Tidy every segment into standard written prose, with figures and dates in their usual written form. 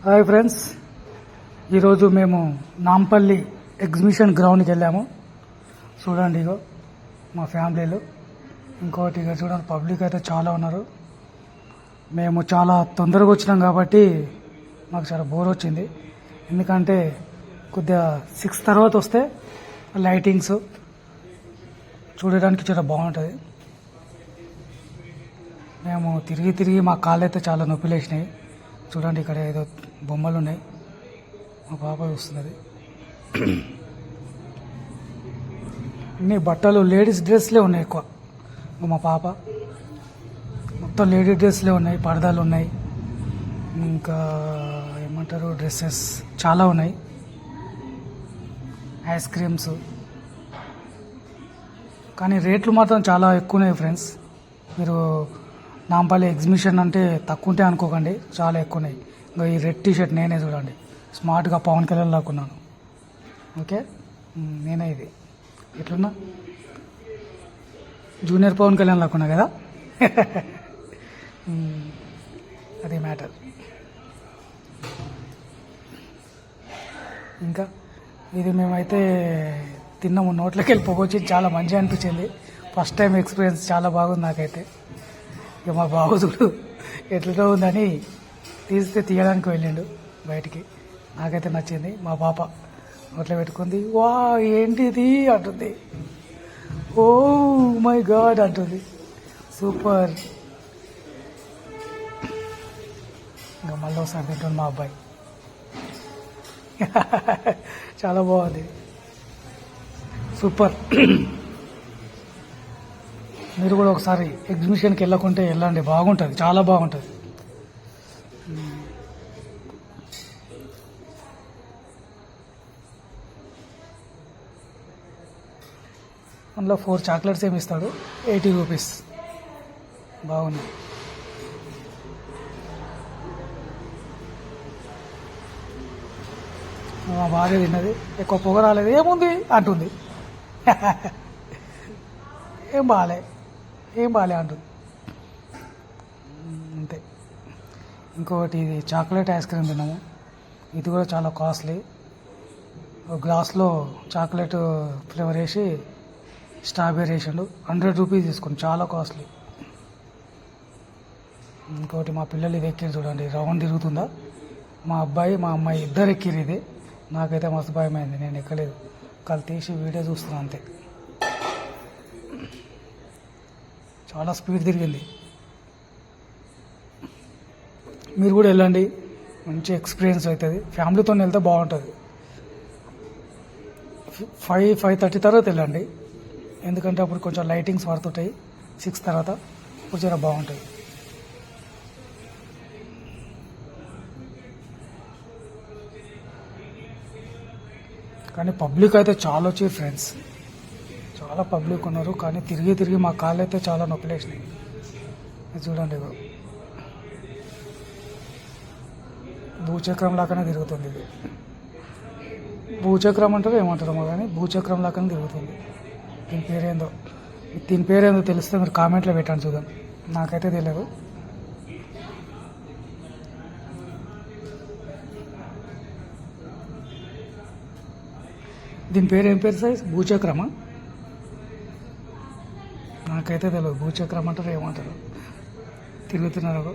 Hi friends, ఈరోజు మేము Nampally exhibition గ్రౌండ్కి వెళ్ళాము. చూడండి, ఇగో మా ఫ్యామిలీలో. ఇంకోటి ఇక చూడండి, పబ్లిక్ అయితే చాలా ఉన్నారు. మేము చాలా తొందరగా వచ్చినాం కాబట్టి మాకు చాలా బోర్ వచ్చింది. ఎందుకంటే కొద్దిగా 6 తర్వాత వస్తే లైటింగ్స్ చూడడానికి చాలా బాగుంటుంది. మేము తిరిగి మా కాళ్ళు అయితే చాలా నొప్పి లేచినాయి. చూడండి, ఇక్కడ ఏదో బొమ్మలు ఉన్నాయి. మా పాప చూస్తున్నది. అన్ని బట్టలు లేడీస్ డ్రెస్లే ఉన్నాయి ఎక్కువ. మా పాప మొత్తం లేడీస్ డ్రెస్లే ఉన్నాయి, పరదాలు ఉన్నాయి, ఇంకా ఏమంటారు డ్రెస్సెస్ చాలా ఉన్నాయి, ఐస్ క్రీమ్స్. కానీ రేట్లు మాత్రం చాలా ఎక్కువ ఉన్నాయి ఫ్రెండ్స్. మీరు నాంపల్లి ఎగ్జిబిషన్ అంటే తక్కువ ఉంటే అనుకోకండి, చాలా ఎక్కువ ఉన్నాయి. ఇంకా ఈ రెడ్ టీషర్ట్ నేనే చూడండి, స్మార్ట్గా పవన్ కళ్యాణ్ లాక్కున్నాను. ఓకే, నేనే ఇది ఎట్లున్నా జూనియర్ పవన్ కళ్యాణ్ లాక్కున్నా కదా. అది మ్యాటర్. ఇంకా ఇది మేమైతే తిన్నాము, నోట్లోకి వెళ్ళి పొగొచ్చి చాలా మంచిగా అనిపించింది. ఫస్ట్ టైం ఎక్స్పీరియన్స్ చాలా బాగుంది నాకైతే. ఇక మా బాబు చూడు ఎట్లా ఉందని తీయడానికి వెళ్ళిండు బయటికి. నాకైతే నచ్చింది. మా పాప నోట్లో పెట్టుకుంది, వా ఏంటిది అంటుంది, ఓ మై గాడ్ అంటుంది. సూపర్. ఇంకా మళ్ళీ ఒకసారి తింటుంది మా అబ్బాయి. చాలా బాగుంది, సూపర్. మీరు కూడా ఒకసారి ఎగ్జిబిషన్కి వెళ్ళకుంటే వెళ్ళండి, బాగుంటుంది, చాలా బాగుంటుంది. అందులో 4 చాక్లెట్స్ ఏమి ఇస్తాడు, 80 రూపీస్. బాగుంది. మా భార్య తిన్నది, ఎక్కువ పొగ రాలేదు, ఏముంది అంటుంది. ఏం బాలే అంటుంది అంతే. ఇంకొకటి ఇది చాక్లెట్ ఐస్ క్రీమ్ తిన్నాము. ఇది కూడా చాలా కాస్ట్లీ. ఒక గ్లాస్లో చాక్లెట్ ఫ్లేవర్ వేసి స్ట్రాబెర్రీ వేసిండు, 100 రూపీస్ తీసుకుని, చాలా కాస్ట్లీ. ఇంకోటి మా పిల్లలు ఇది ఎక్కిరు చూడండి, రౌండ్ తిరుగుతుందా. మా అబ్బాయి మా అమ్మాయి ఇద్దరు ఎక్కిరు ఇది. నాకైతే మస్తు భయమైంది, నేను ఎక్కలేదు. కళ్ళు తీసి వీడియో చూస్తున్నాను అంతే. చాలా స్పీడ్ తిరిగింది. మీరు కూడా వెళ్ళండి, మంచి ఎక్స్పీరియన్స్ అవుతుంది. ఫ్యామిలీతో వెళ్తే బాగుంటుంది. 5:30 తర్వాత వెళ్ళండి, ఎందుకంటే అప్పుడు కొంచెం లైటింగ్స్ పడుతుంటాయి. 6 తర్వాత ఇప్పుడు జర బాగుంటుంది. కానీ పబ్లిక్ అయితే చాలా వచ్చారు ఫ్రెండ్స్, చాలా పబ్లిక్ ఉన్నారు. కానీ తిరిగి మా కాళ్ళు అయితే చాలా నొప్పిలేసినాయి. చూడండి, భూచక్రం లాగానే తిరుగుతుంది ఇది. భూచక్రం అంటారు ఏమంటారో కానీ భూచక్రం లాగానే తిరుగుతుంది. దీని పేరేందో తెలిస్తే మీరు కామెంట్లో పెట్టండి, చూద్దాం. నాకైతే తెలియదు. దీని పేరు ఏం పేరు సైజ్? భూచక్రమా? నాకైతే తెలియదు, భూచక్రం అంటారు ఏమంటారు. తిరుగుతున్నారు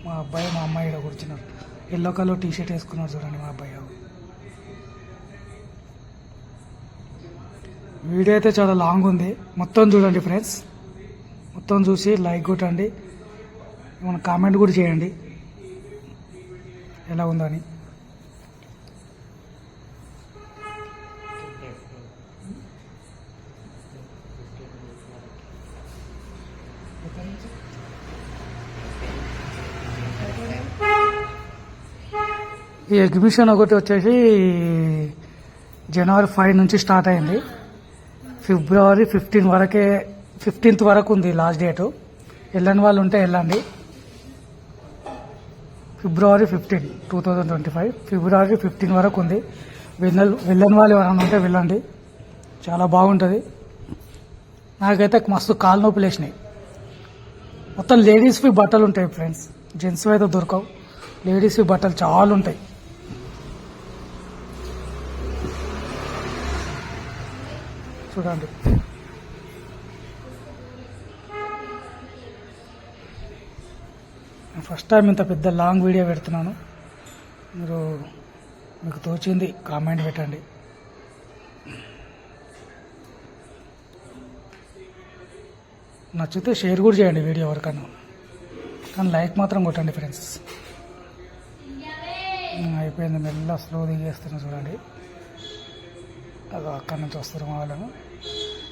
మా అబ్బాయి మా అమ్మాయి ఇక్కడ కూర్చున్నారు. ఎల్లో కలర్ టీషర్ట్ వేసుకున్నారు చూడండి మా అబ్బాయి. వీడియో అయితే చాలా లాంగ్ ఉంది, మొత్తం చూడండి ఫ్రెండ్స్. మొత్తం చూసి లైక్ కొట్టండి, ఏమైనా కామెంట్ కూడా చేయండి ఎలా ఉందని. ఈ ఎగ్జిబిషన్ ఒకటి వచ్చేసి జనవరి 5 నుంచి స్టార్ట్ అయింది. ఫిబ్రవరి 15th వరకు ఉంది లాస్ట్ డేటు. వెళ్ళని వాళ్ళు ఉంటే వెళ్ళండి. ఫిబ్రవరి 15, 2025 ఫిబ్రవరి 15 వరకు ఉంది. వెళ్ళని వాళ్ళు ఎవరైనా ఉంటే వెళ్ళండి, చాలా బాగుంటుంది. నాకైతే మస్తు కాలు నొప్పులు వేసినాయి. మొత్తం లేడీస్వి బట్టలు ఉంటాయి ఫ్రెండ్స్, జెంట్స్ అయితే దొరకవు. లేడీస్ బట్టలు చాలా ఉంటాయి. చూడండి, ఫస్ట్ టైం ఇంత పెద్ద లాంగ్ వీడియో పెడుతున్నాను. మీకు తోచింది కామెంట్ పెట్టండి. నచ్చితే షేర్ కూడా చేయండి వీడియో ఎవరికన్నా, కానీ లైక్ మాత్రం కొట్టండి ఫ్రెండ్స్. అయిపోయింది, మెల్ల స్లో దిగేస్తున్నా చూడండి. అది అక్కడి నుంచి వస్తారు మా వాళ్ళను.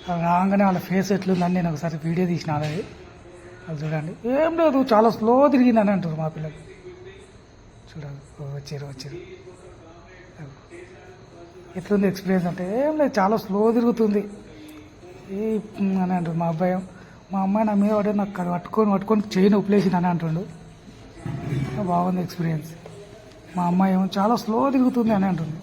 అది రాగానే వాళ్ళ ఫేస్ ఎట్లుందని నేను ఒకసారి వీడియో తీసిన అది చూడండి. ఏం లేదు, చాలా స్లో తిరిగిందని అంటారు మా పిల్లలు. చూడండి, వచ్చారు. ఎట్లుంది ఎక్స్పీరియన్స్ అంటే, ఏం లేదు, చాలా స్లో తిరుగుతుంది అని అంటారు మా అబ్బాయి. మా అమ్మాయి నా మీద పడే నాకు పట్టుకొని చైన్ ఉప్పలేసింది అని అంటుండు. బాగుంది ఎక్స్పీరియన్స్. మా అమ్మాయి ఏమో చాలా స్లో తిరుగుతుంది అని అంటుంది.